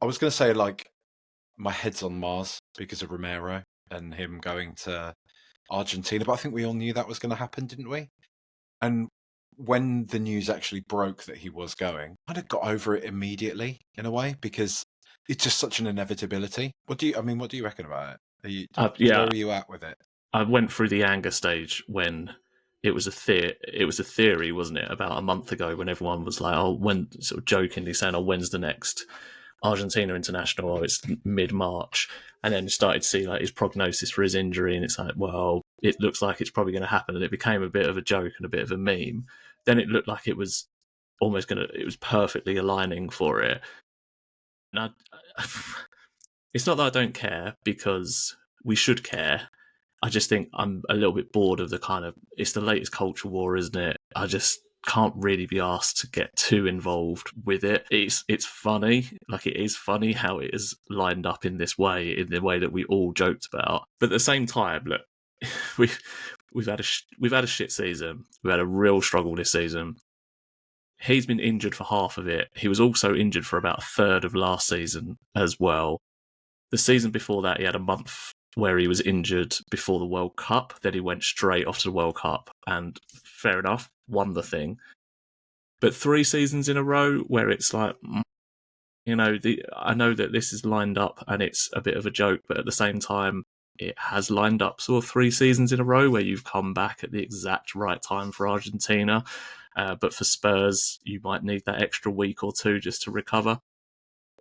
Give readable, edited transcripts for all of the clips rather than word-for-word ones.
I was going to say, like, my head's on Mars because of Romero and him going to Argentina, but I think we all knew that was going to happen, didn't we? And when the news actually broke that he was going, I kind of got over it immediately in a way because it's just such an inevitability. What do you reckon about it? Where are you at with it? I went through the anger stage when it was a theory, wasn't it, about a month ago when everyone was like, "Oh, when," sort of jokingly saying, "Oh, when's the next Argentina international?" Oh, it's mid-March, and then you started to see like his prognosis for his injury, and it's like, well, it looks like it's probably going to happen, and it became a bit of a joke and a bit of a meme. Then it looked like it was it was perfectly aligning for it. And it's not that I don't care, because we should care. I just think I'm a little bit bored of the kind of, it's the latest culture war, isn't it? I just can't really be asked to get too involved with it. It's funny, like it is funny how it is lined up in this way, in the way that we all joked about. But at the same time, look, we've had a shit season. We've had a real struggle this season. He's been injured for half of it. He was also injured for about a third of last season as well. The season before that, he had a month where he was injured before the World Cup. Then he went straight off to the World Cup and, fair enough, won the thing. But 3 seasons in a row where it's like, I know that this is lined up and it's a bit of a joke, but at the same time, it has lined up sort of 3 seasons in a row where you've come back at the exact right time for Argentina. But for Spurs, you might need that extra week or 2 just to recover.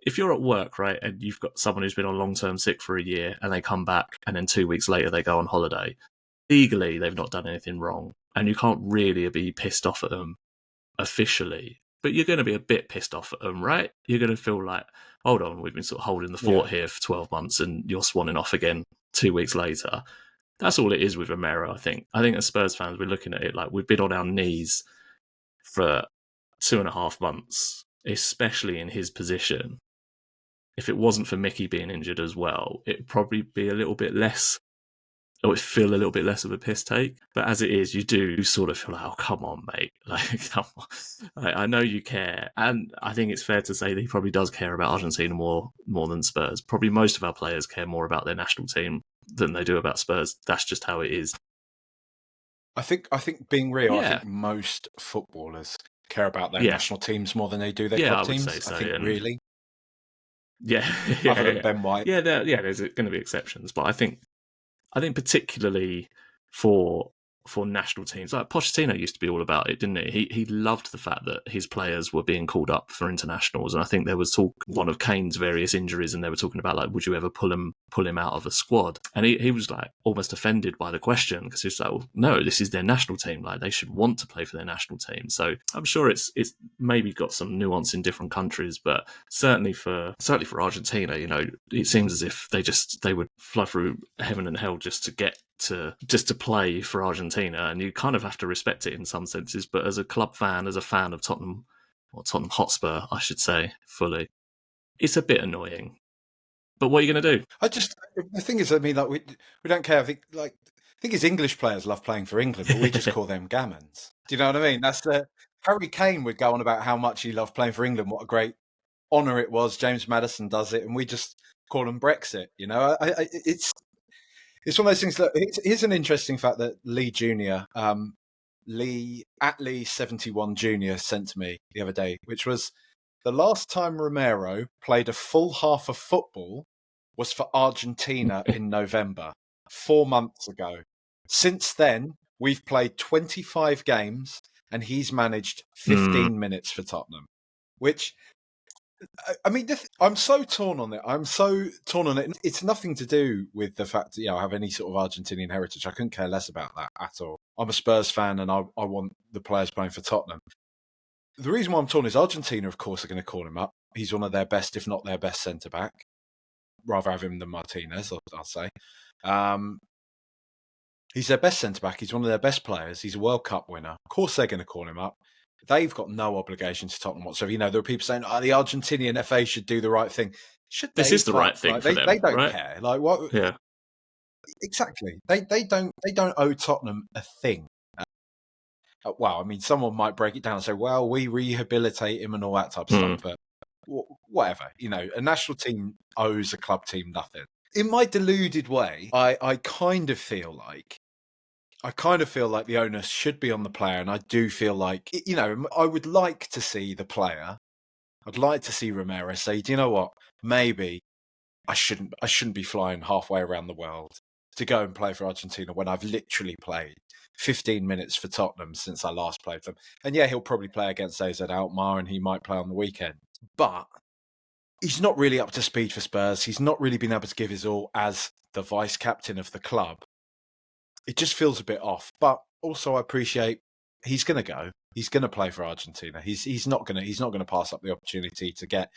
If you're at work, right, and you've got someone who's been on long-term sick for a year and they come back and then 2 weeks later they go on holiday, legally they've not done anything wrong and you can't really be pissed off at them officially, but you're going to be a bit pissed off at them, right? You're going to feel like, hold on, we've been sort of holding the fort here for 12 months and you're swanning off again 2 weeks later. That's all it is with Romero, I think. I think as Spurs fans, we're looking at it like we've been on our knees for 2.5 months, especially in his position. If it wasn't for Mickey being injured as well, it'd probably be a little bit less, or it'd feel a little bit less of a piss take. But as it is, you do sort of feel like, oh, come on, mate. Like, come on. I know you care. And I think it's fair to say that he probably does care about Argentina more than Spurs. Probably most of our players care more about their national team than they do about Spurs. That's just how it is. I think being real, I think most footballers care about their national teams more than they do their club teams. Say so, I think really. Yeah, Other than Ben White. Yeah, there's going to be exceptions, but I think particularly for national teams, like Pochettino used to be all about it, didn't he? He loved the fact that his players were being called up for internationals, and I think there was talk, one of Kane's various injuries, and they were talking about like, would you ever pull him out of a squad? And he was like almost offended by the question, because he was like, well, no, this is their national team, like they should want to play for their national team. So I'm sure it's maybe got some nuance in different countries, but certainly for Argentina, it seems as if they would fly through heaven and hell just to play for Argentina, and you kind of have to respect it in some senses. But as a club fan, as a fan of Tottenham Hotspur, I should say, fully, it's a bit annoying. But what are you going to do? The thing is, I mean, like we don't care. I think his English players love playing for England, but we just call them gammons. Do you know what I mean? That's Harry Kane would go on about how much he loved playing for England, what a great honour it was. James Maddison does it, and we just call them Brexit. It's one of those things that here's an interesting fact that Lee Jr. Lee 71 Jr. sent to me the other day, which was the last time Romero played a full half of football was for Argentina in November, 4 months ago. Since then, we've played 25 games and he's managed 15 minutes for Tottenham, which, I mean, I'm so torn on it. It's nothing to do with the fact that I have any sort of Argentinian heritage. I couldn't care less about that at all. I'm a Spurs fan and I want the players playing for Tottenham. The reason why I'm torn is Argentina, of course, are going to call him up. He's one of their best, if not their best, centre-back. Rather have him than Martinez, I'll say. He's their best centre-back. He's one of their best players. He's a World Cup winner. Of course they're going to call him up. They've got no obligation to Tottenham whatsoever. There are people saying, the Argentinian FA should do the right thing. This is the right thing for them. They don't right? care. Like what? Yeah. Exactly. They don't owe Tottenham a thing. Well, I mean, someone might break it down and say, well, we rehabilitate him and all that type of stuff. But whatever. A national team owes a club team nothing. In my deluded way, I kind of feel like the onus should be on the player, and I do feel like, I would like to see the player. I'd like to see Romero say, do you know what? Maybe I shouldn't be flying halfway around the world to go and play for Argentina when I've literally played 15 minutes for Tottenham since I last played them. And yeah, he'll probably play against AZ Alkmaar and he might play on the weekend. But he's not really up to speed for Spurs. He's not really been able to give his all as the vice captain of the club. It just feels a bit off. But also I appreciate he's going to go. He's going to play for Argentina. He's not going to pass up the opportunity to get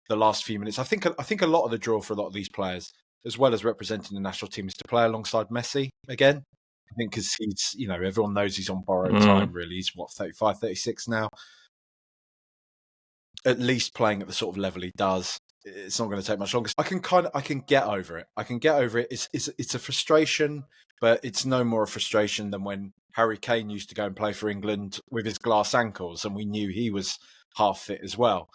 the last few minutes. I think a lot of the draw for a lot of these players, as well as representing the national team, is to play alongside Messi again. I think because he's, everyone knows he's on borrowed time, really. He's, 35, 36 now. At least playing at the sort of level he does, it's not going to take much longer. I can get over it. It's a frustration, but it's no more a frustration than when Harry Kane used to go and play for England with his glass ankles, and we knew he was half fit as well.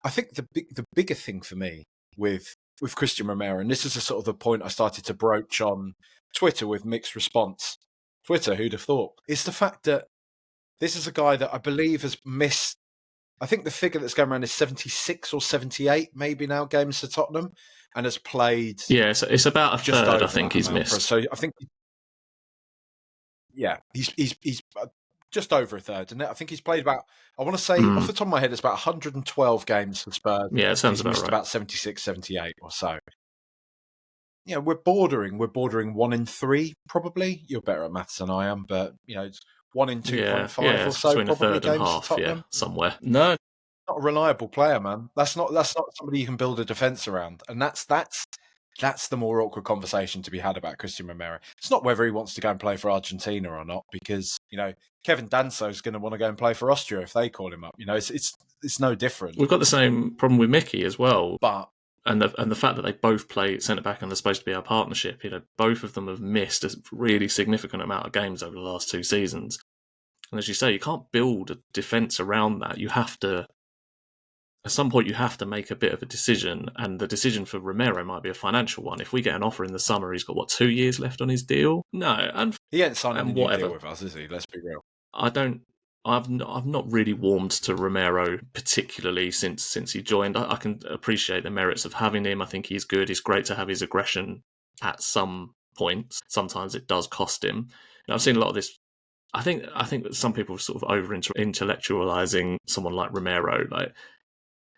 I think the bigger thing for me with Cristian Romero, and this is a sort of the point I started to broach on Twitter with mixed response. Twitter, who'd have thought? Is the fact that this is a guy that I believe has missed, I think the figure that's going around is 76 or 78 maybe now games for Tottenham, and has played... Yeah, it's about a third, I think, he's missed. So I think... Yeah, he's just over a third. And I think he's played about, I want to say, off the top of my head, it's about 112 games for Spurs. Yeah, it sounds he's about missed right. About 76, 78 or so. We're bordering 1 in 3, probably. You're better at maths than I am, but, it's 1 in 2.5 or so. Between a third and half, somewhere. No. Not a reliable player, man. That's not somebody you can build a defence around. And that's the more awkward conversation to be had about Cristian Romero. It's not whether he wants to go and play for Argentina or not, because, Kevin Danso is going to want to go and play for Austria if they call him up. It's no different. We've got the same problem with Mickey as well. But and the fact that they both play centre-back and they're supposed to be our partnership, both of them have missed a really significant amount of games over the last 2 seasons. And as you say, you can't build a defence around that. You have to... At some point, you have to make a bit of a decision, and the decision for Romero might be a financial one. If we get an offer in the summer, he's got, 2 years left on his deal? No, and he ain't signed a new deal with us, is he? Let's be real. I've not really warmed to Romero particularly since he joined. I can appreciate the merits of having him. I think he's good. It's great to have his aggression at some points. Sometimes it does cost him. I've seen a lot of this. I think that some people are sort of over-intellectualizing someone like Romero. Like,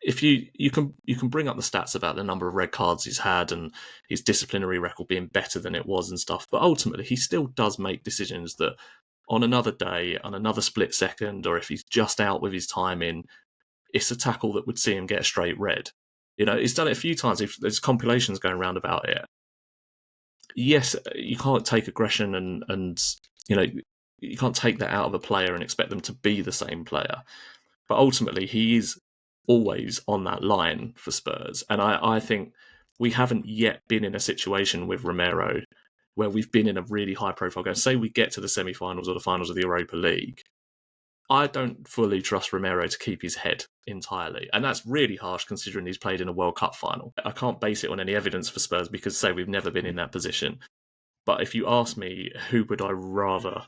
if you can bring up the stats about the number of red cards he's had and his disciplinary record being better than it was and stuff, but ultimately he still does make decisions that on another day, on another split second, or if he's just out with his timing, it's a tackle that would see him get a straight red. He's done it a few times. If there's compilations going around about it. Yes, you can't take aggression and you can't take that out of a player and expect them to be the same player. But ultimately, he is always on that line for Spurs. And I think we haven't yet been in a situation with Romero where we've been in a really high-profile game. Say we get to the semi-finals or the finals of the Europa League. I don't fully trust Romero to keep his head entirely. And that's really harsh considering he's played in a World Cup final. I can't base it on any evidence for Spurs because, say, we've never been in that position. But if you ask me, who would I rather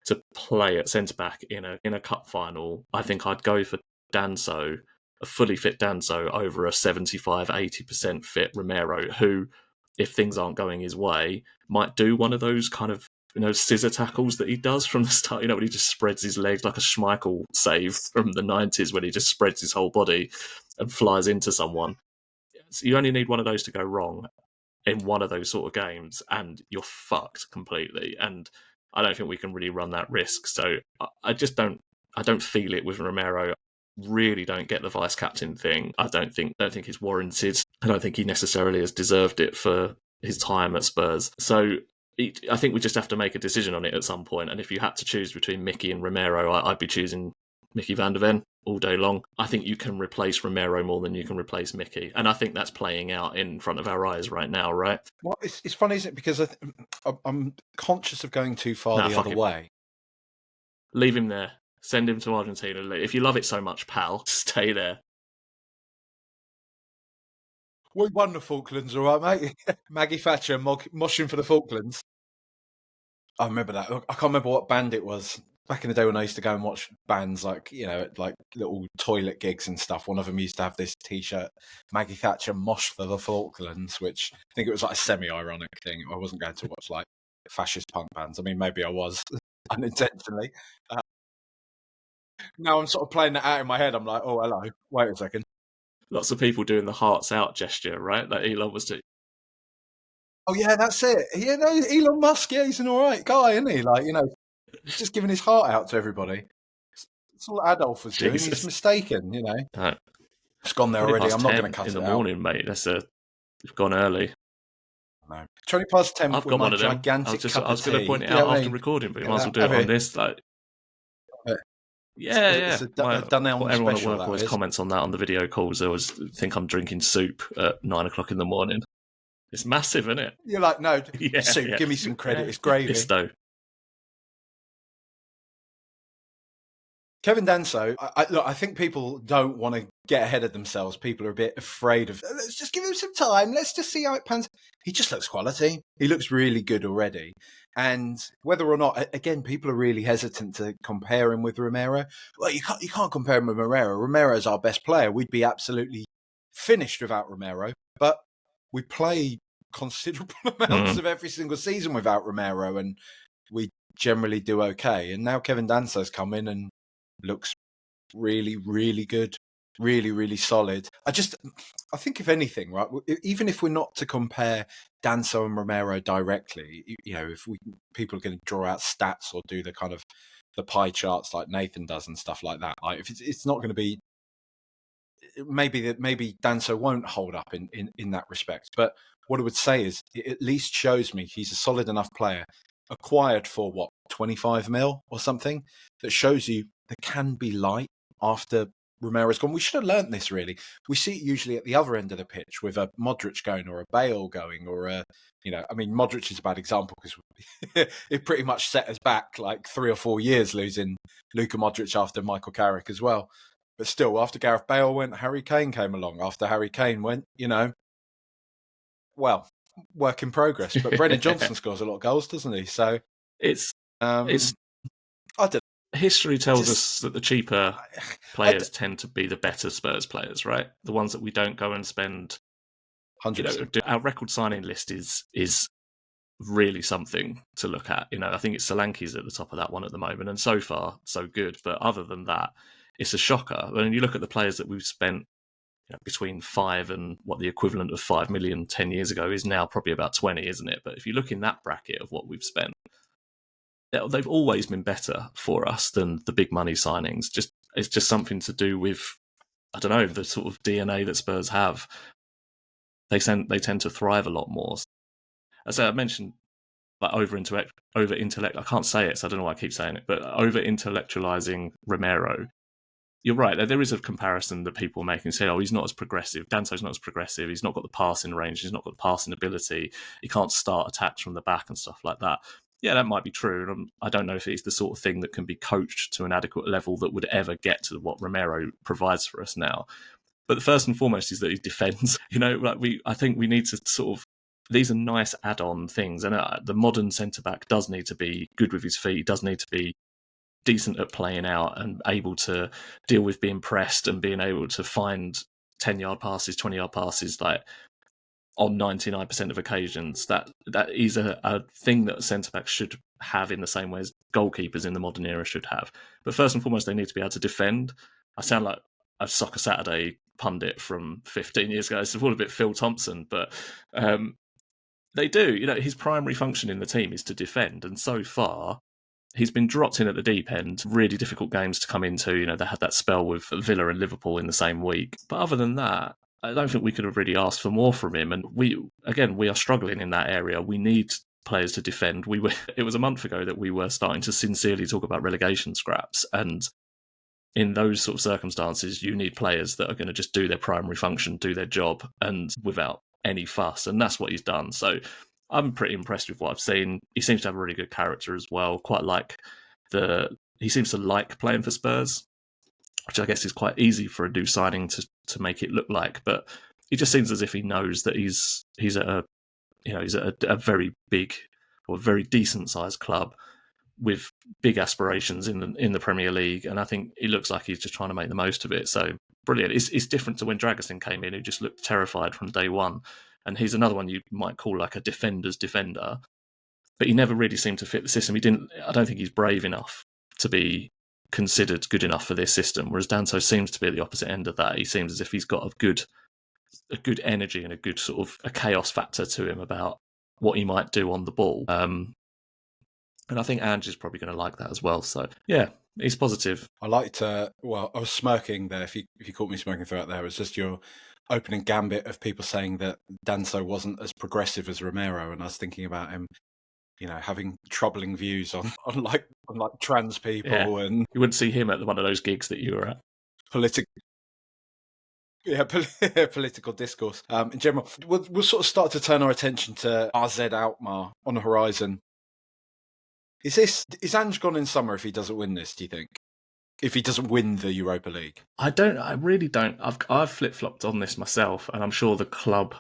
to play at centre-back in a cup final, I think I'd go for Danso, a fully fit Danso, over a 75-80% fit Romero, who, if things aren't going his way, might do one of those kind of scissor tackles that he does from the start, when he just spreads his legs like a Schmeichel save from the 90s when he just spreads his whole body and flies into someone. So you only need one of those to go wrong in one of those sort of games and you're fucked completely. And I don't think we can really run that risk. So I don't feel it with Romero. Really don't get the vice captain thing. I don't think it's warranted. I don't think he necessarily has deserved it for his time at Spurs. So I think we just have to make a decision on it at some point. And if you had to choose between Mickey and Romero, I'd be choosing Mickey van der Ven all day long. I think you can replace Romero more than you can replace Mickey. And I think that's playing out in front of our eyes right now, right? Well, it's funny, isn't it? Because I'm conscious of going too far the other way. Leave him there. Send him to Argentina. If you love it so much, pal, stay there. We won the Falklands, all right, mate. Maggie Thatcher moshing for the Falklands. I remember that. I can't remember what band it was. Back in the day when I used to go and watch bands like, like little toilet gigs and stuff, one of them used to have this T-shirt, Maggie Thatcher Mosh for the Falklands, which I think it was like a semi-ironic thing. I wasn't going to watch like fascist punk bands. I mean, maybe I was unintentionally. Now I'm sort of playing that out in my head. I'm like, oh, hello, wait a second. Lots of people doing the hearts out gesture, right? That Elon was doing. Oh yeah, that's it. Elon Musk, yeah, he's an all right guy, isn't he? Like, he's just giving his heart out to everybody. It's all Adolf was doing. He's mistaken, It's gone there already. I'm not going to cut it out. In the morning, mate. We've gone early. No. 20 past 10 I've with got my one of them. gigantic I was going to point it out after recording, but you might as well do it on this. Like, It's a Dunelm everyone special, at work always comments on that on the video calls. They always think I'm drinking soup at 9 o'clock in the morning. It's massive, isn't it? You're like, no, soup, give me some credit. It's gravy. It's though. Kevin Danso, I think people don't want to get ahead of themselves. People are a bit afraid of, let's just give him some time. Let's just see how it pans. He just looks quality. He looks really good already. And whether or not, again, people are really hesitant to compare him with Romero. Well, you can't compare him with Romero. Romero's our best player. We'd be absolutely finished without Romero. But we play considerable amounts of every single season without Romero, and we generally do okay. And now Kevin Danso's come in and looks really, really good, really, really solid. I think if anything, right, even if we're not to compare Danso and Romero directly, if people are going to draw out stats or do the kind of the pie charts like Nathan does and stuff like that, like if it's not going to be, maybe Danso won't hold up in that respect. But what I would say is it at least shows me he's a solid enough player, acquired for 25 mil or something, that shows you there can be light after Romero's gone. We should have learnt this, really. We see it usually at the other end of the pitch with a Modric going or a Bale going or Modric is a bad example because it pretty much set us back like 3 or 4 years losing Luka Modric after Michael Carrick as well. But still, after Gareth Bale went, Harry Kane came along. After Harry Kane went, well, work in progress. But Brennan Johnson scores a lot of goals, doesn't he? So it's I don't. History tells us that the cheaper players tend to be the better Spurs players, right? The ones that we don't go and spend. 100%. Our record signing list is really something to look at. I think it's Solanke's at the top of that one at the moment, and so far so good. But other than that, it's a shocker. When you look at the players that we've spent between 5 and what the equivalent of 5 million 10 years ago is now probably about 20, isn't it? But if you look in that bracket of what we've spent, they've always been better for us than the big money signings. It's just something to do with, I don't know, the sort of DNA that Spurs have. They tend to thrive a lot more. As I mentioned, like over intellect. I can't say it, so I don't know why I keep saying it. But over intellectualizing Romero. You're right. There is a comparison that people make and say, "Oh, he's not as progressive. Danso's not as progressive. He's not got the passing range. He's not got the passing ability. He can't start attacks from the back and stuff like that." Yeah, that might be true. And I don't know if it's the sort of thing that can be coached to an adequate level that would ever get to what Romero provides for us now. But the first and foremost is that he defends. I think we need to sort of. These are nice add-on things, and the modern centre back does need to be good with his feet. He does need to be decent at playing out and able to deal with being pressed and being able to find 10-yard passes, 20-yard passes, like on 99% of occasions. That is a thing that centre-backs should have in the same way as goalkeepers in the modern era should have. But first and foremost, they need to be able to defend. I sound like a Soccer Saturday pundit from 15 years ago. It's all a bit Phil Thompson, but they do. His primary function in the team is to defend, and so far he's been dropped in at the deep end. Really difficult games to come into. They had that spell with Villa and Liverpool in the same week. But other than that, I don't think we could have really asked for more from him. And we are struggling in that area. We need players to defend. It was a month ago that we were starting to sincerely talk about relegation scraps. And in those sort of circumstances, you need players that are going to just do their primary function, do their job, and without any fuss. And that's what he's done. So I'm pretty impressed with what I've seen. He seems to have a really good character as well. He seems to like playing for Spurs, which I guess is quite easy for a new signing to make it look like. But It just seems as if he knows that he's at a very big or very decent sized club with big aspirations in the Premier League, and I think it looks like he's just trying to make the most of it. So brilliant. It's different to when Dragusin came in, who just looked terrified from day one, and he's another one you might call like a defender's defender, but he never really seemed to fit the system. I don't think he's brave enough to be considered good enough for this system, whereas Danso seems to be at the opposite end of that. He seems as if he's got a good energy and a good sort of a chaos factor to him about what he might do on the ball. And I think Ange is probably going to like that as well. So, yeah, he's positive. I was smirking there. If you caught me smirking throughout there, it was just your opening gambit of people saying that Danso wasn't as progressive as Romero. And I was thinking about him, having troubling views on trans people. Yeah. And you wouldn't see him at one of those gigs that you were at. Political discourse in general. We'll sort of start to turn our attention to AZ Alkmaar on the horizon. Is Ange gone in summer if he doesn't win this, do you think? If he doesn't win the Europa League? I really don't. I've flip-flopped on this myself, and I'm sure the club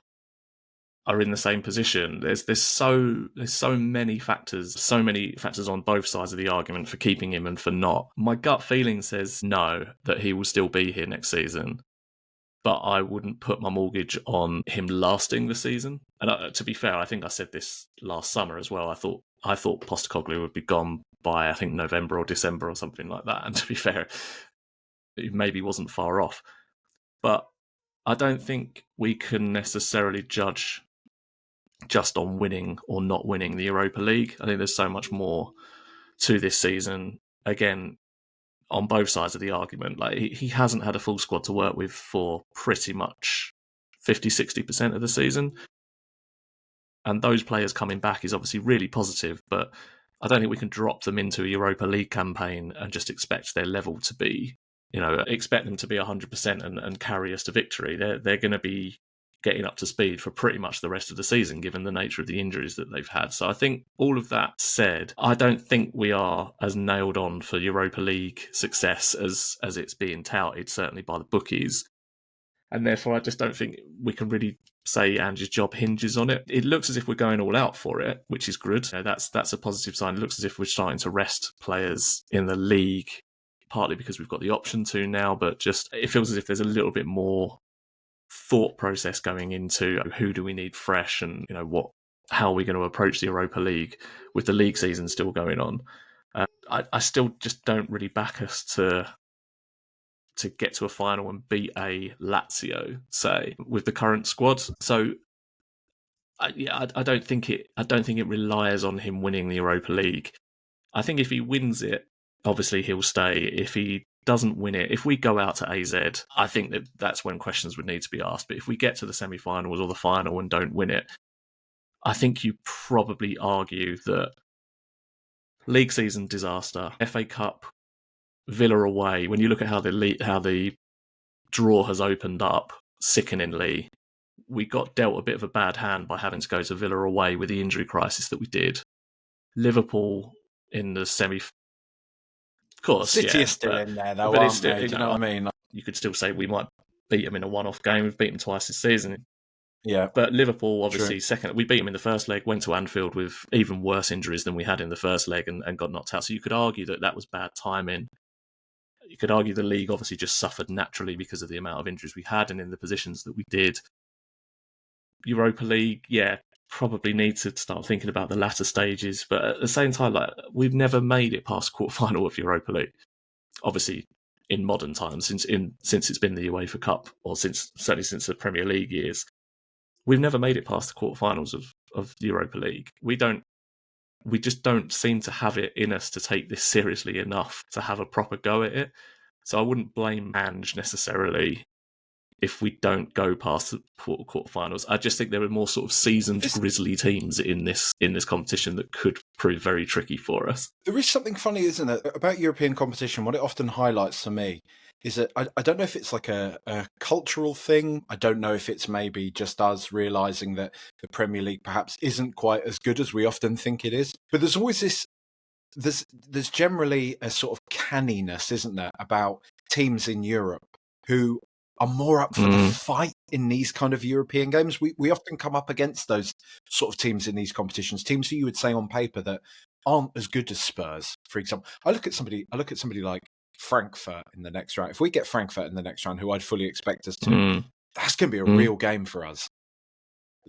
are in the same position. There's so many factors on both sides of the argument for keeping him and for not. My gut feeling says no, that he will still be here next season. But I wouldn't put my mortgage on him lasting the season. And to be fair, I think I said this last summer as well. I thought Postecoglou would be gone by, I think, November or December or something like that. And to be fair, it maybe wasn't far off. But I don't think we can necessarily judge just on winning or not winning the Europa League. I think there's so much more to this season. Again, on both sides of the argument, like he hasn't had a full squad to work with for pretty much 50-60% of the season, and those players coming back is obviously really positive, but I don't think we can drop them into a Europa League campaign and just expect their level to be, expect them to be 100% and carry us to victory. They're going to be getting up to speed for pretty much the rest of the season, given the nature of the injuries that they've had. So I think all of that said, I don't think we are as nailed on for Europa League success as it's being touted, certainly by the bookies. And therefore, I just don't think we can really say Ange's job hinges on it. It looks as if we're going all out for it, which is good. That's a positive sign. It looks as if we're starting to rest players in the league, partly because we've got the option to now, but just it feels as if there's a little bit more thought process going into who do we need fresh, and how are we going to approach the Europa League with the league season still going on. I still just don't really back us to get to a final and beat a Lazio, say, with the current squad. So I don't think it relies on him winning the Europa League. I think if he wins it, obviously he'll stay. If he doesn't win it, if we go out to AZ, I think that's when questions would need to be asked. But if we get to the semi-finals or the final and don't win it, I think you probably argue that league season disaster, FA Cup, Villa away. When you look at how the draw has opened up, sickeningly, we got dealt a bit of a bad hand by having to go to Villa away with the injury crisis that we did. Liverpool in the semi. Of course, City is still in there, though, aren't they? Do you know what I mean? You could still say we might beat them in a one-off game. We've beaten them twice this season. Yeah. But Liverpool, obviously, second. We beat them in the first leg, went to Anfield with even worse injuries than we had in the first leg and got knocked out. So you could argue that was bad timing. You could argue the league obviously just suffered naturally because of the amount of injuries we had and in the positions that we did. Europa League, probably need to start thinking about the latter stages, but at the same time, we've never made it past quarter-final of Europa League. Obviously, in modern times, since it's been the UEFA Cup, or certainly since the Premier League years, we've never made it past the quarter-finals of the Europa League. We just don't seem to have it in us to take this seriously enough to have a proper go at it. So I wouldn't blame Ange necessarily if we don't go past the quarterfinals. I just think there are more sort of seasoned grisly teams in this competition that could prove very tricky for us. There is something funny, isn't it, about European competition? What it often highlights for me is that I don't know if it's like a cultural thing. I don't know if it's maybe just us realising that the Premier League perhaps isn't quite as good as we often think it is. But there's always there's generally a sort of canniness, isn't there, about teams in Europe who are more up for the fight in these kind of European games. We often come up against those sort of teams in these competitions, teams who you would say on paper that aren't as good as Spurs, for example. I look at somebody like Frankfurt in the next round. If we get Frankfurt in the next round, who I'd fully expect us to, that's going to be a real game for us.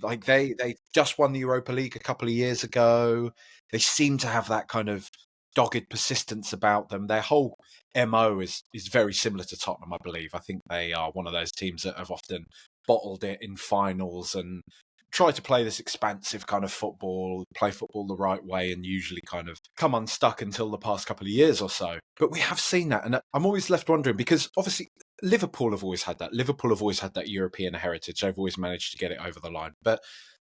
Like they just won the Europa League a couple of years ago. They seem to have that kind of dogged persistence about them. Their whole MO is very similar to Tottenham, I believe. I think they are one of those teams that have often bottled it in finals and try to play this expansive kind of football, play football the right way, and usually kind of come unstuck until the past couple of years or so. But we have seen that, and I'm always left wondering, because obviously Liverpool have always had that. Liverpool have always had that European heritage. They've always managed to get it over the line. But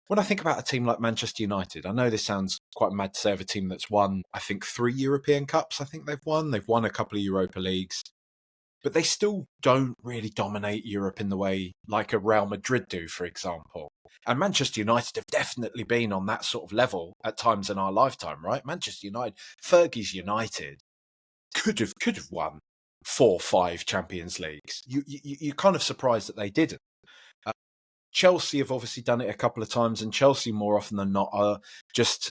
when I think about a team like Manchester United, I know this sounds quite mad to say of a team that's won, I think, 3 European Cups. I think they've won. They've won a couple of Europa Leagues. But they still don't really dominate Europe in the way like a Real Madrid do, for example. And Manchester United have definitely been on that sort of level at times in our lifetime, right? Manchester United, Fergie's United, could have won 4 or 5 Champions Leagues. You're kind of surprised that they didn't. Chelsea have obviously done it a couple of times, and Chelsea more often than not are just,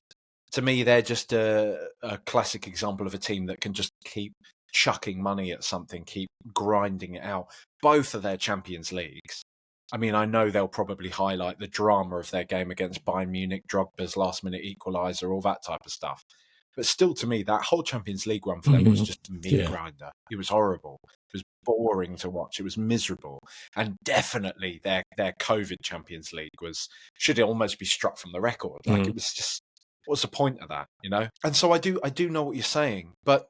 to me, they're just a classic example of a team that can just keep chucking money at something, keep grinding it out. Both of their Champions Leagues. I mean, I know they'll probably highlight the drama of their game against Bayern Munich, Drogba's last-minute equaliser, all that type of stuff. But still, to me, that whole Champions League run for them was just a meat grinder. It was horrible. It was boring to watch. It was miserable. And definitely their COVID Champions League should almost be struck from the record. Like, it was just, what's the point of that, you know? And so I do know what you're saying, but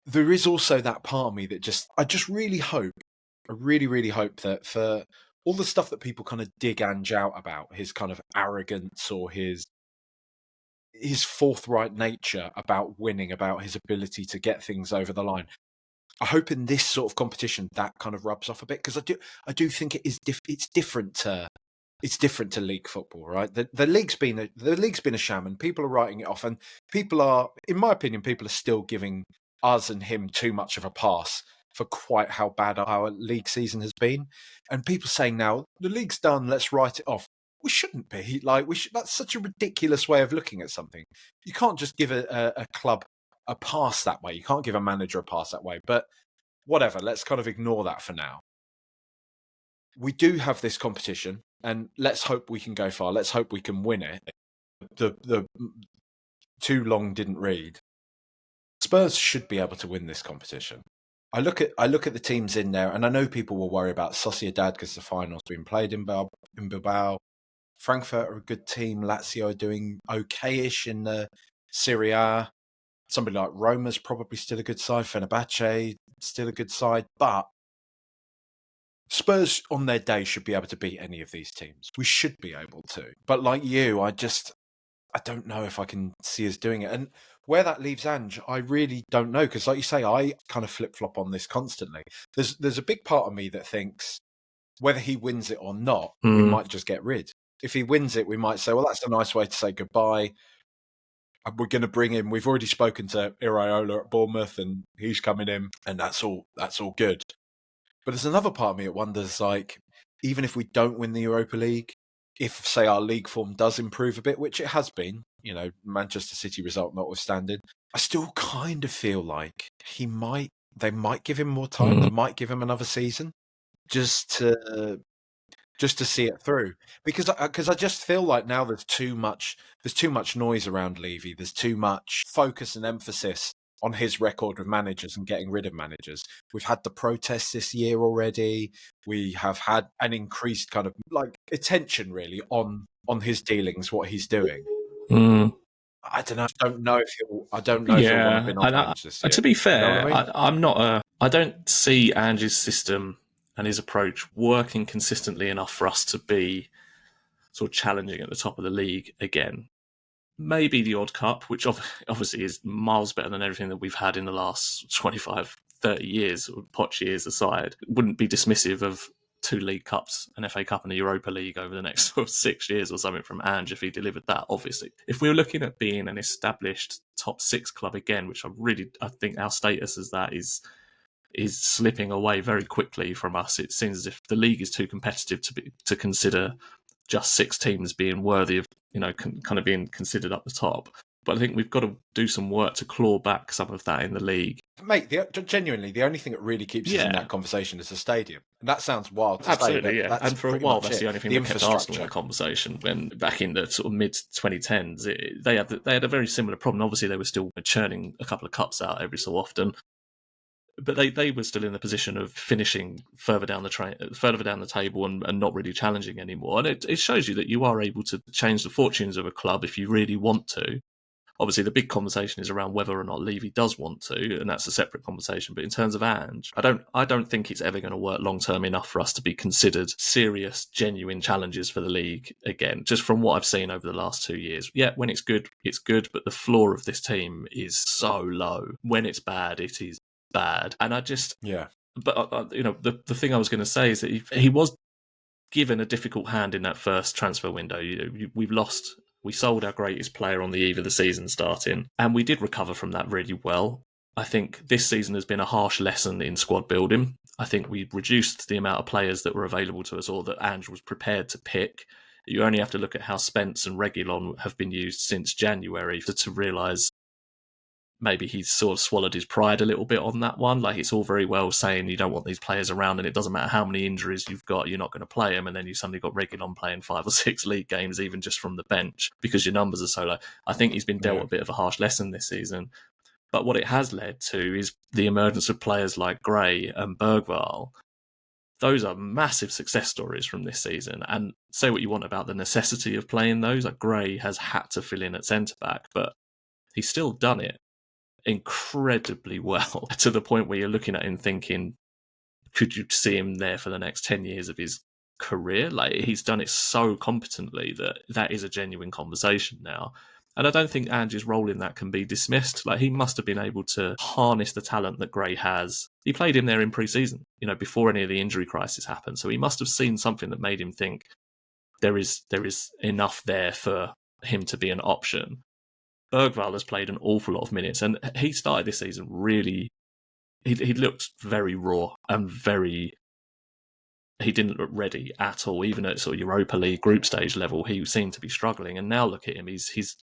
there is also that part of me that I really, really hope that for all the stuff that people kind of dig Ange out about, his kind of arrogance or his forthright nature about winning, about his ability to get things over the line, I hope in this sort of competition that kind of rubs off a bit, because I do think it's different to league football, right? The league's been a sham, and people are writing it off, and people are, in my opinion, still giving us and him too much of a pass for quite how bad our league season has been. And people saying now the league's done, let's write it off. We shouldn't be. That's such a ridiculous way of looking at something. You can't just give a club a pass that way. You can't give a manager a pass that way. But whatever, let's kind of ignore that for now. We do have this competition, and let's hope we can go far. Let's hope we can win it. The too long didn't read. Spurs should be able to win this competition. I look at the teams in there, and I know people will worry about Sociedad because the final's been played in Bilbao. Frankfurt are a good team. Lazio are doing okay-ish in the Serie A. Somebody like Roma's probably still a good side. Fenerbahce, still a good side. But Spurs on their day should be able to beat any of these teams. We should be able to. But like you, I don't know if I can see us doing it. And where that leaves Ange, I really don't know. Because like you say, I kind of flip-flop on this constantly. There's a big part of me that thinks whether he wins it or not, we might just get rid. If he wins it, we might say, well, that's a nice way to say goodbye. We're going to bring him. We've already spoken to Iraola at Bournemouth, and he's coming in, and that's all good. But there's another part of me that wonders, like, even if we don't win the Europa League, if, say, our league form does improve a bit, which it has been, you know, Manchester City result notwithstanding, I still kind of feel like they might give him more time. They might give him another season just to see it through, because I just feel like now there's too much noise around Levy. There's too much focus and emphasis on his record with managers and getting rid of managers. We've had the protests this year already. We have had an increased kind of like attention really on his dealings, what he's doing. I don't know. If he'll want to bin off Ange this year. To be fair, you know what I mean? I don't see Ange's system and his approach working consistently enough for us to be sort of challenging at the top of the league again. Maybe the odd cup, which obviously is miles better than everything that we've had in the last 25, 30 years, Poch years aside. Wouldn't be dismissive of 2 League Cups, an FA Cup and a Europa League over the next sort of 6 years or something from Ange if he delivered that, obviously. If we were looking at being an established top 6 club again, which I think our status as that is is slipping away very quickly from us. It seems as if the league is too competitive to consider just 6 teams being worthy of, kind of being considered up the top. But I think we've got to do some work to claw back some of that in the league. Mate, genuinely, the only thing that really keeps us in that conversation is the stadium. And that sounds wild to say, but that's and for a while, that's the only thing that kept Arsenal in the conversation. When back in the sort of mid-2010s, they had a very similar problem. Obviously, they were still churning a couple of cups out every so often, but they were still in the position of finishing further down the table and not really challenging anymore. And it shows you that you are able to change the fortunes of a club if you really want to. Obviously, the big conversation is around whether or not Levy does want to, and that's a separate conversation. But in terms of Ange, I don't think it's ever going to work long term enough for us to be considered serious, genuine challenges for the league again. Just from what I've seen over the last 2 years, yeah, when it's good, it's good. But the floor of this team is so low. When it's bad, it is bad. And I just But the thing I was going to say is that he was given a difficult hand in that first transfer window. We sold our greatest player on the eve of the season starting, and we did recover from that really well. I think this season has been a harsh lesson in squad building. I think we reduced the amount of players that were available to us or that Ange was prepared to pick. You only have to look at how Spence and Reguilon have been used since January to realise maybe he's sort of swallowed his pride a little bit on that one. Like, it's all very well saying you don't want these players around and it doesn't matter how many injuries you've got, you're not going to play them. And then you suddenly got Reguilon playing 5 or 6 league games, even just from the bench, because your numbers are so low. I think he's been dealt a bit of a harsh lesson this season. But what it has led to is the emergence of players like Gray and Bergvall. Those are massive success stories from this season. And say what you want about the necessity of playing those. Like, Gray has had to fill in at centre-back, but he's still done it incredibly well, to the point where you're looking at him thinking, could you see him there for the next 10 years of his career? Like, he's done it so competently that is a genuine conversation now. And I don't think Ange's role in that can be dismissed. Like, he must have been able to harness the talent that Gray has. He played him there in pre-season, before any of the injury crisis happened. So he must have seen something that made him think there is enough there for him to be an option. Bergvall has played an awful lot of minutes, and he started this season really. He looked very raw and he didn't look ready at all. Even at sort of Europa League group stage level, he seemed to be struggling. And now look at him; he's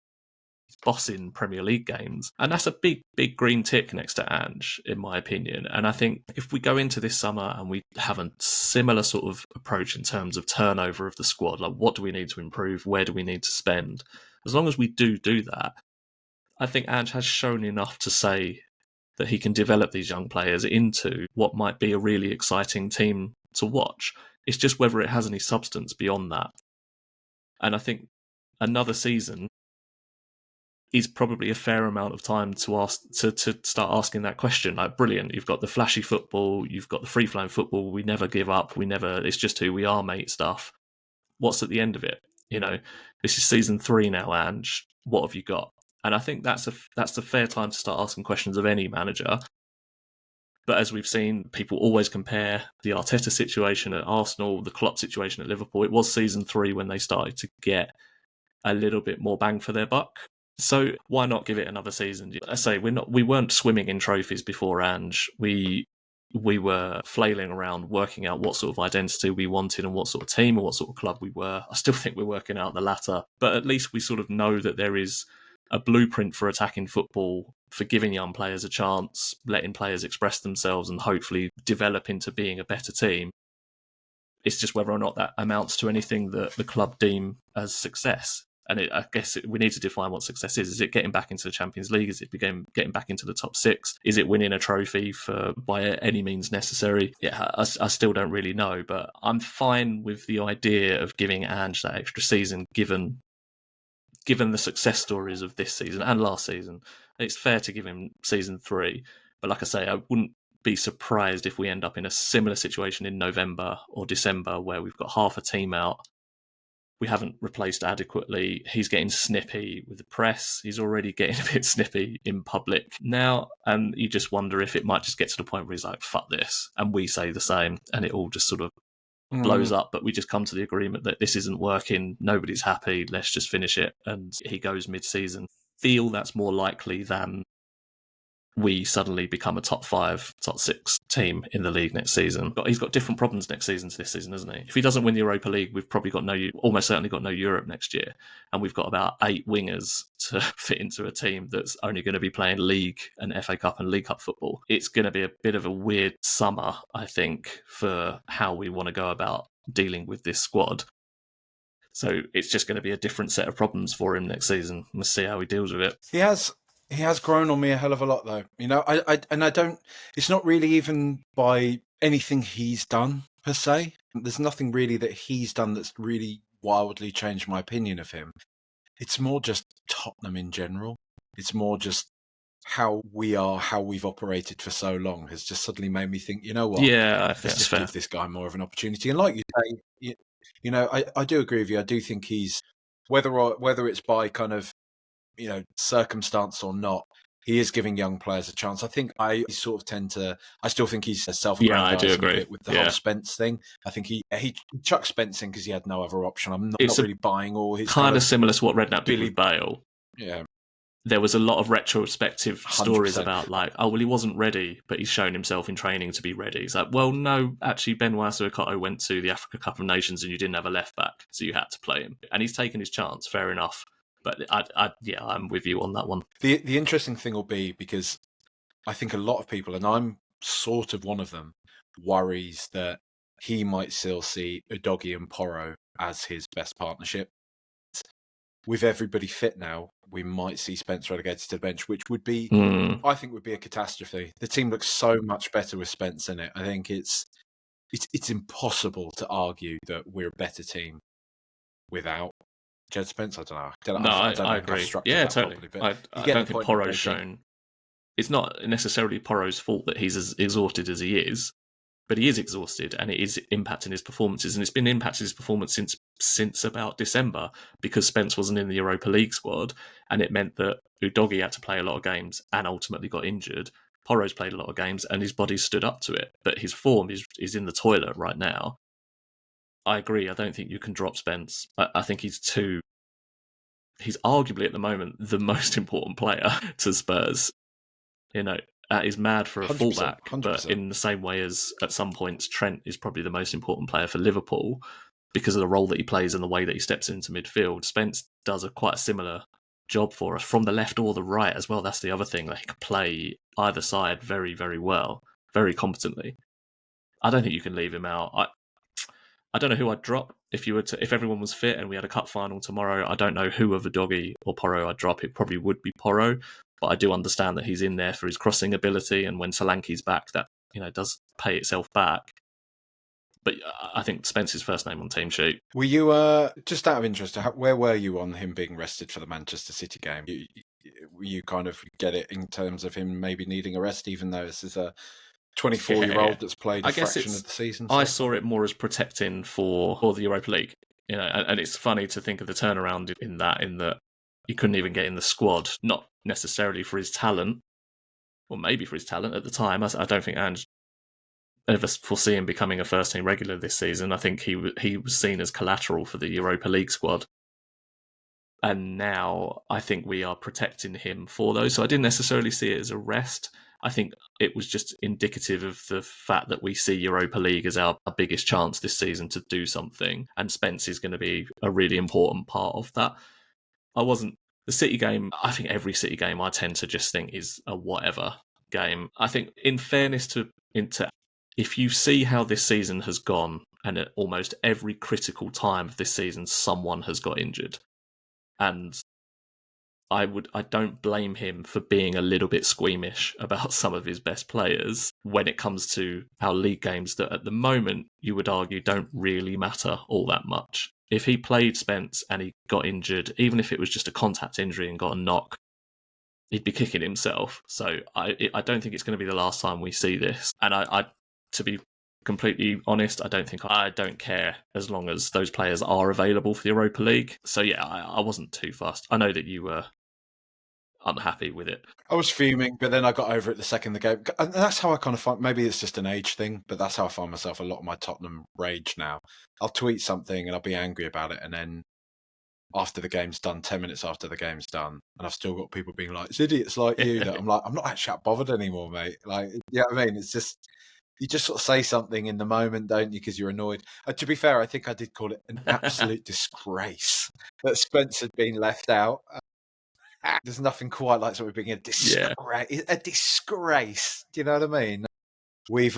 bossing Premier League games, and that's a big green tick next to Ange, in my opinion. And I think if we go into this summer and we have a similar sort of approach in terms of turnover of the squad, like what do we need to improve, where do we need to spend, as long as we do that, I think Ange has shown enough to say that he can develop these young players into what might be a really exciting team to watch. It's just whether it has any substance beyond that. And I think another season is probably a fair amount of time to start asking that question. Like, brilliant, you've got the flashy football, you've got the free-flowing football, we never give up, it's just who we are, mate stuff. What's at the end of it? This is season 3 now, Ange. What have you got? And I think that's the fair time to start asking questions of any manager. But as we've seen, people always compare the Arteta situation at Arsenal, the Klopp situation at Liverpool. It was season 3 when they started to get a little bit more bang for their buck. So why not give it another season? I say we weren't swimming in trophies before Ange. We were flailing around working out what sort of identity we wanted and what sort of team or what sort of club we were. I still think we're working out the latter, but at least we sort of know that there is a blueprint for attacking football, for giving young players a chance, letting players express themselves and hopefully develop into being a better team. It's just whether or not that amounts to anything that the club deem as success. And I guess we need to define what success is. Is it getting back into the Champions League? Is it getting back into the top 6? Is it winning a trophy by any means necessary? Yeah, I still don't really know, but I'm fine with the idea of giving Ange that extra season, given the success stories of this season and last season. It's fair to give him season 3. But like I say, I wouldn't be surprised if we end up in a similar situation in November or December where we've got half a team out. We haven't replaced adequately. He's getting snippy with the press. He's already getting a bit snippy in public now. And you just wonder if it might just get to the point where he's like, fuck this. And we say the same. And it all just sort of blows up. But we just come to the agreement that this isn't working. Nobody's happy. Let's just finish it. And he goes mid-season. Feel that's more likely than we suddenly become a top 5, top 6 team in the league next season. But he's got different problems next season to this season, isn't he? If he doesn't win the Europa League, we've probably got almost certainly got no Europe next year. And we've got about 8 wingers to fit into a team that's only going to be playing League and FA Cup and League Cup football. It's going to be a bit of a weird summer, I think, for how we want to go about dealing with this squad. So it's just going to be a different set of problems for him next season. We'll see how he deals with it. He has grown on me a hell of a lot, though. You know, I don't. It's not really even by anything he's done per se. There's nothing really that he's done that's really wildly changed my opinion of him. It's more just Tottenham in general. It's more just how we've operated for so long has just suddenly made me think, you know what? Yeah, I think let's just give this guy more of an opportunity. And like you say, you know, I do agree with you. I do think he's whether it's by kind of, you know, circumstance or not, he is giving young players a chance. I think I sort of tend to. I still think he's self-aggrandizing a bit with the whole Spence thing. I think he chucked Spence in because he had no other option. I'm not really buying all his kind of similar to what Redknapp did with Bale. Yeah. There was a lot of retrospective stories 100%. About like, oh, well, he wasn't ready, but he's shown himself in training to be ready. It's like, well, no, actually, Benoit Suakoto went to the Africa Cup of Nations and you didn't have a left back, so you had to play him. And he's taken his chance, fair enough. But I'm with you on that one. The interesting thing will be, because I think a lot of people, and I'm sort of one of them, worries that he might still see Udogie and Porro as his best partnership. With everybody fit now, we might see Spence relegated to the bench, which would be, I think, would be a catastrophe. The team looks so much better with Spence in it. I think it's impossible to argue that we're a better team without Jed Spence. I don't know. I agree. Yeah, totally. Properly, I don't think Porro's shown. It's not necessarily Porro's fault that he's as exhausted as he is, but he is exhausted, and it is impacting his performances, and it's been impacting his performance since about December, because Spence wasn't in the Europa League squad, and it meant that Udogie had to play a lot of games and ultimately got injured. Porro's played a lot of games and his body stood up to it, but his form is in the toilet right now. I agree. I don't think you can drop Spence. I think he's arguably at the moment the most important player to Spurs. You know, that is mad for a 100%, fullback, 100%. But in the same way as at some points Trent is probably the most important player for Liverpool because of the role that he plays and the way that he steps into midfield. Spence does quite a similar job for us from the left or the right as well. That's the other thing. Like, he can play either side very, very well, very competently. I don't think you can leave him out. I don't know who I'd drop if everyone was fit and we had a cup final tomorrow. I don't know who of Udogie or Porro I'd drop. It probably would be Porro, but I do understand that he's in there for his crossing ability, and when Solanke's back, that, you know, does pay itself back. But I think Spence's first name on team sheet. Were you just out of interest? Where were you on him being rested for the Manchester City game? You kind of get it in terms of him maybe needing a rest, even though this is a 24-year-old that's played a fraction of the season. So. I saw it more as protecting for the Europa League, you know, and it's funny to think of the turnaround in that he couldn't even get in the squad, not necessarily for his talent, or maybe for his talent at the time. I don't think Ange ever foresee him becoming a first-team regular this season. I think he was seen as collateral for the Europa League squad. And now I think we are protecting him for those. So I didn't necessarily see it as a rest. I think it was just indicative of the fact that we see Europa League as our biggest chance this season to do something. And Spence is going to be a really important part of that. The City game, I think every City game I tend to just think is a whatever game. I think in fairness to if you see how this season has gone, and at almost every critical time of this season, someone has got injured. And I don't blame him for being a little bit squeamish about some of his best players when it comes to our league games that at the moment you would argue don't really matter all that much. If he played Spence and he got injured, even if it was just a contact injury and got a knock, he'd be kicking himself. So I don't think it's going to be the last time we see this. And I to be completely honest, I don't care as long as those players are available for the Europa League. So yeah, I wasn't too fussed. I know that you were unhappy with it. I was fuming, but then I got over it the second the game. And that's how I kind of find, maybe it's just an age thing, but that's how I find myself a lot of my Tottenham rage now. I'll tweet something and I'll be angry about it, and then after the game's done, 10 minutes after the game's done, and I've still got people being like, it's idiots like you that I'm like, I'm not actually that bothered anymore, mate. Like, you know what I mean? It's just, you just sort of say something in the moment, don't you, because you're annoyed. To be fair, I think I did call it an absolute disgrace that Spence had been left out. There's nothing quite like something being a disgrace. Yeah. A disgrace. Do you know what I mean? We've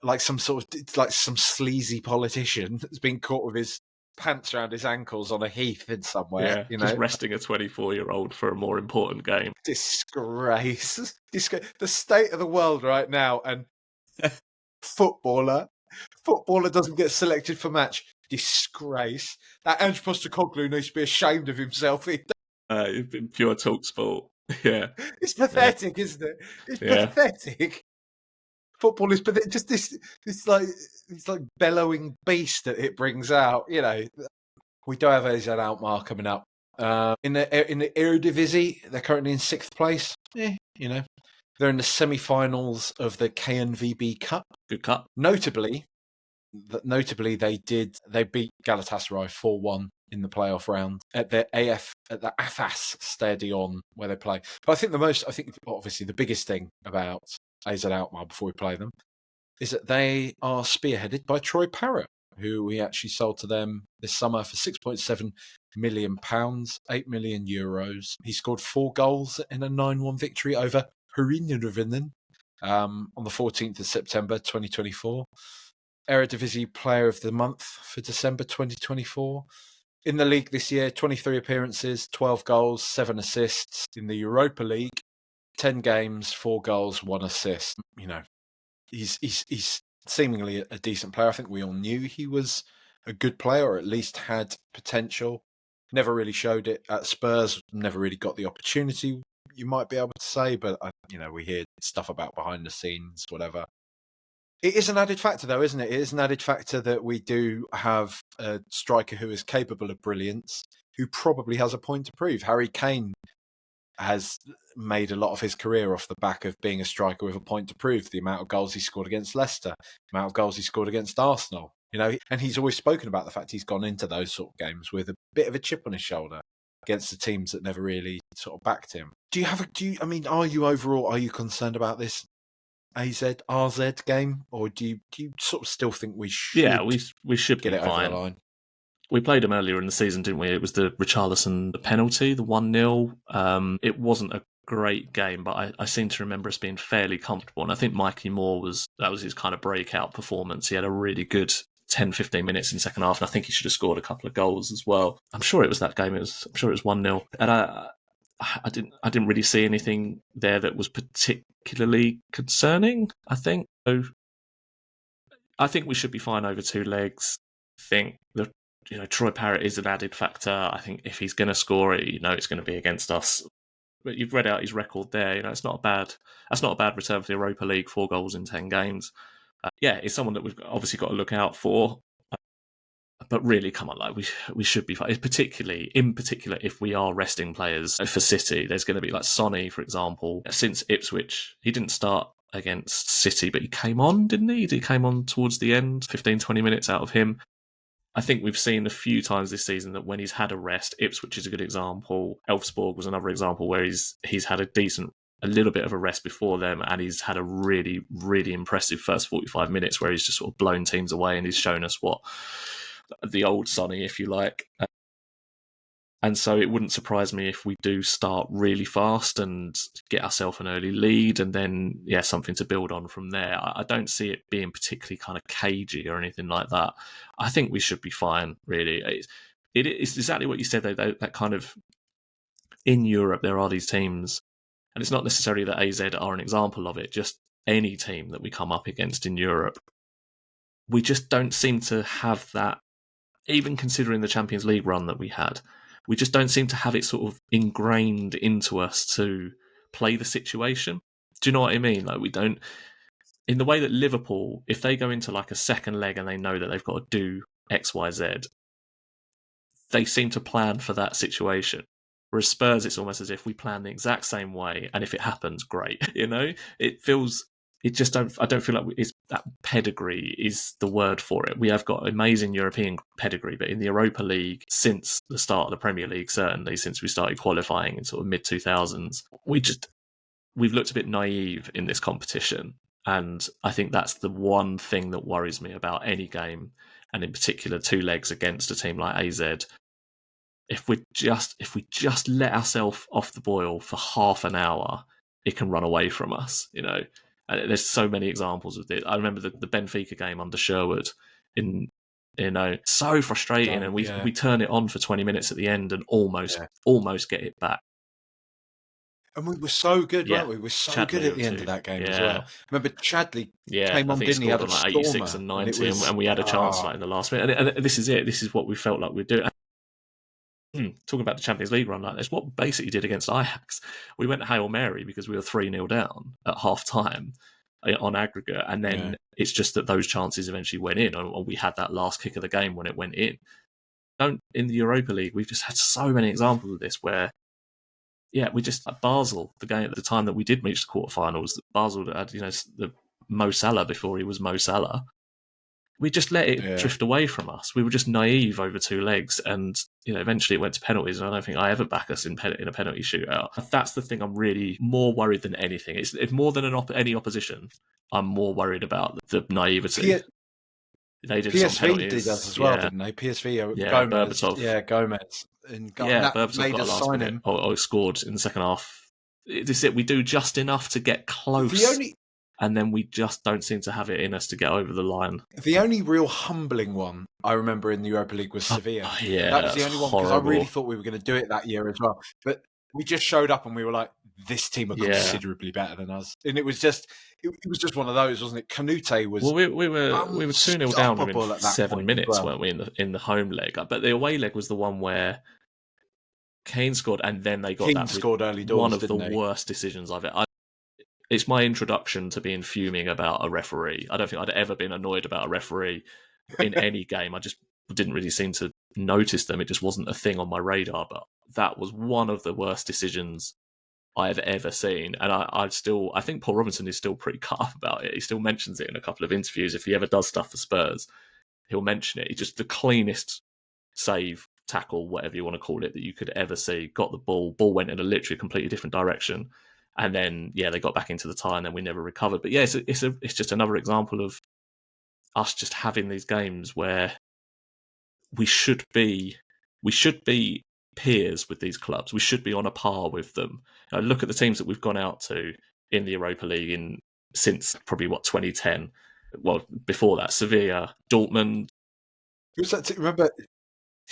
like some sort of like some sleazy politician that's been caught with his pants around his ankles on a heath in somewhere. Yeah, you know, just resting a 24-year-old for a more important game. Disgrace. The state of the world right now, and footballer doesn't get selected for match. Disgrace. That Ange Postecoglou needs to be ashamed of himself. Pure talk sport. Yeah, it's pathetic, isn't it? It's pathetic. Football is just this like bellowing beast that it brings out. You know, we do have AZ Alkmaar coming up in the Eredivisie. They're currently in 6th place. You know, they're in the semi-finals of the KNVB Cup. Good cup. Notably, they beat Galatasaray 4-1 in the playoff round at the AFAS Stadion where they play. But I think obviously the biggest thing about AZ Alkmaar before we play them is that they are spearheaded by Troy Parrott, who we actually sold to them this summer for £6.7 million, €8 million. He scored 4 goals in a 9-1 victory over Heung-min on the 14th of September 2024. Eredivisie Player of the Month for December 2024. In the league this year, 23 appearances, 12 goals, 7 assists. In the Europa League, 10 games, 4 goals, 1 assist. You know, he's seemingly a decent player. I think we all knew he was a good player, or at least had potential. Never really showed it at Spurs. Never really got the opportunity, you might be able to say. But we hear stuff about behind the scenes, whatever. It is an added factor, though, isn't it? It is an added factor that we do have a striker who is capable of brilliance, who probably has a point to prove. Harry Kane has made a lot of his career off the back of being a striker with a point to prove. The amount of goals he scored against Leicester, the amount of goals he scored against Arsenal, and he's always spoken about the fact he's gone into those sort of games with a bit of a chip on his shoulder against the teams that never really sort of backed him. Are you concerned about this AZ game, or do you sort of still think we should? Yeah, we should get be it fine. Over the line. We played him earlier in the season, didn't we? It was the Richarlison penalty, the 1-0. It wasn't a great game, but I seem to remember us being fairly comfortable. And I think Mikey Moore was his kind of breakout performance. He had a really good 10-15 minutes in the second half, and I think he should have scored a couple of goals as well. I'm sure it was that game. I'm sure it was 1-0. And I didn't really see anything there that was particularly concerning, I think. So I think we should be fine over 2 legs. I think that Troy Parrott is an added factor. I think if he's going to score it, it's going to be against us. But you've read out his record there. It's not that's not a bad return for the Europa League, 4 goals in 10 games. It's someone that we've obviously got to look out for. But really, come on, we should be fine. In particular, if we are resting players for City, there's going to be like Sonny, for example. Since Ipswich, he didn't start against City, but he came on, didn't he? He came on towards the end, 15-20 minutes out of him. I think we've seen a few times this season that when he's had a rest, Ipswich is a good example. Elfsborg was another example where he's had a little bit of a rest before them, and he's had a really, really impressive first 45 minutes where he's just sort of blown teams away, and he's shown us what the old Sonny, if you like. And so it wouldn't surprise me if we do start really fast and get ourselves an early lead, and then something to build on from there. I don't see it being particularly kind of cagey or anything like that. I think we should be fine, really. It's exactly what you said, though, that kind of, in Europe there are these teams, and it's not necessarily that AZ are an example of it, just any team that we come up against in Europe. We just don't seem to have that, even considering the Champions League run that we had. We just don't seem to have it sort of ingrained into us to play the situation. Do you know what I mean? Like, we don't, in the way that Liverpool, if they go into like a second leg and they know that they've got to do X, Y, Z, they seem to plan for that situation. Whereas Spurs, it's almost as if we plan the exact same way, and if it happens, great. It feels I don't feel like that pedigree is the word for it. We have got amazing European pedigree, but in the Europa League, since the start of the Premier League, certainly since we started qualifying in sort of mid 2000s, we've looked a bit naive in this competition. And I think that's the one thing that worries me about any game, and in particular 2 legs against a team like AZ. If we just let ourselves off the boil for half an hour, it can run away from us, you know. And there's so many examples of this. I remember the Benfica game under Sherwood so frustrating, and we turn it on for 20 minutes at the end and almost get it back. And we were so good, weren't we? We were so good at the end of that game as well. Remember Chadley came on, didn't he? Had a like 86 and 90, and we had a chance like in the last minute. And this is it. This is what we felt like we'd do. Talking about the Champions League run like this, what basically did against Ajax, we went Hail Mary because we were 3-0 down at half time on aggregate, and then it's just that those chances eventually went in, and we had that last kick of the game when it went in. In the Europa League, we've just had so many examples of this where, we just at Basel, the game at the time that we did reach the quarterfinals, Basel had the Mo Salah before he was Mo Salah. We just let it drift away from us. We were just naive over 2 legs, and eventually it went to penalties. And I don't think I ever back us in a penalty shootout. That's the thing I'm really more worried than anything. It's more than any opposition. I'm more worried about the naivety. They did PSV did us as well, didn't they? PSV, Gomez, Berbatov. Gomez, and Berbatov made us sign him. Or scored in the second half. This is it. We do just enough to get close. And then we just don't seem to have it in us to get over the line. The only real humbling one I remember in the Europa League was Sevilla. That was the only one, because I really thought we were going to do it that year as well. But we just showed up and we were like, this team are considerably better than us. And it was just one of those, wasn't it? Canute was... Well, we were 2-0 down within 7 minutes, weren't we, in the home leg? But the away leg was the one where Kane scored, and then they got King scored early doors, one of the worst decisions I've ever... It's my introduction to being fuming about a referee. I don't think I'd ever been annoyed about a referee in any game. I just didn't really seem to notice them. It just wasn't a thing on my radar. But that was one of the worst decisions I have ever seen. And I think Paul Robinson is still pretty cut up about it. He still mentions it in a couple of interviews. If he ever does stuff for Spurs, he'll mention it. It's just the cleanest save, tackle, whatever you want to call it, that you could ever see. Got the ball went in a literally completely different direction. And then, they got back into the tie, and then we never recovered. But it's just another example of us just having these games where we should be peers with these clubs. We should be on a par with them. Look at the teams that we've gone out to in the Europa League since probably 2010. Well, before that, Sevilla, Dortmund. Who's that? Remember?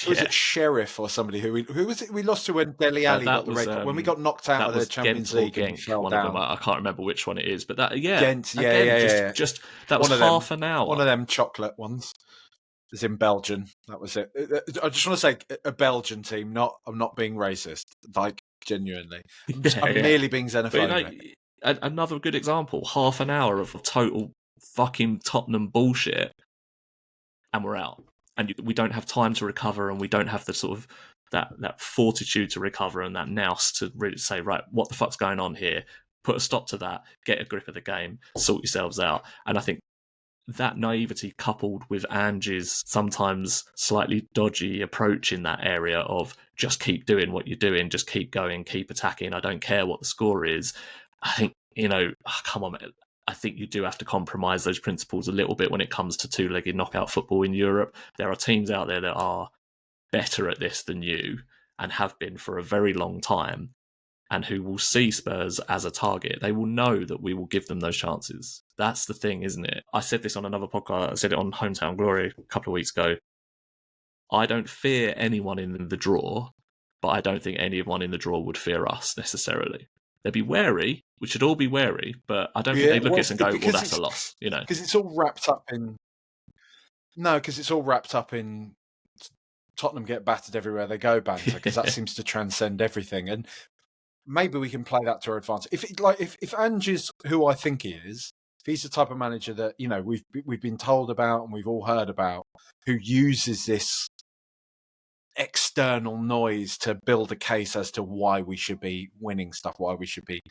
Was it Sheriff or somebody who was it? We lost to when Dele Alli got the red card, when we got knocked out of the Champions League and fell down. I can't remember which one it is, but that Ghent, just that was half an hour. One of them chocolate ones. It's in Belgium. That was it. I just want to say a Belgian team. I'm not being racist. Like genuinely, I'm merely being xenophobic. Another good example. Half an hour of total fucking Tottenham bullshit, and we're out. And we don't have time to recover, and we don't have the sort of that fortitude to recover and that nous to really say, right, what the fuck's going on here? Put a stop to that, get a grip of the game, sort yourselves out. And I think that naivety coupled with Ange's sometimes slightly dodgy approach in that area of just keep doing what you're doing, just keep going, keep attacking, I don't care what the score is. I think, come on, man. I think you do have to compromise those principles a little bit when it comes to 2-legged knockout football in Europe. There are teams out there that are better at this than you and have been for a very long time, and who will see Spurs as a target. They will know that we will give them those chances. That's the thing, isn't it? I said this on another podcast. I said it on Hometown Glory a couple of weeks ago. I don't fear anyone in the draw, but I don't think anyone in the draw would fear us necessarily. They'd be wary. We should all be wary, but I don't think they look at us and go, well, that's a loss, Because it's all wrapped up in... No, because it's all wrapped up in Tottenham get battered everywhere they go banter, because that seems to transcend everything. And maybe we can play that to our advantage. If Ange is who I think he is, if he's the type of manager that, we've been told about and we've all heard about, who uses this external noise to build a case as to why we should be winning stuff, why we should be,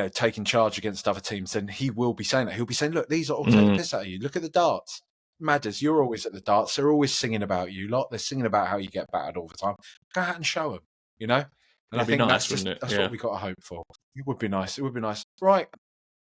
taking charge against other teams, then he will be saying that. He'll be saying, look, these are all taking the piss out of you. Look at the darts. Madders, you're always at the darts. They're always singing about you lot. They're singing about how you get battered all the time. Go out and show them, And I think nice, that's wouldn't it? what we got to hope for. It would be nice. It would be nice. Right.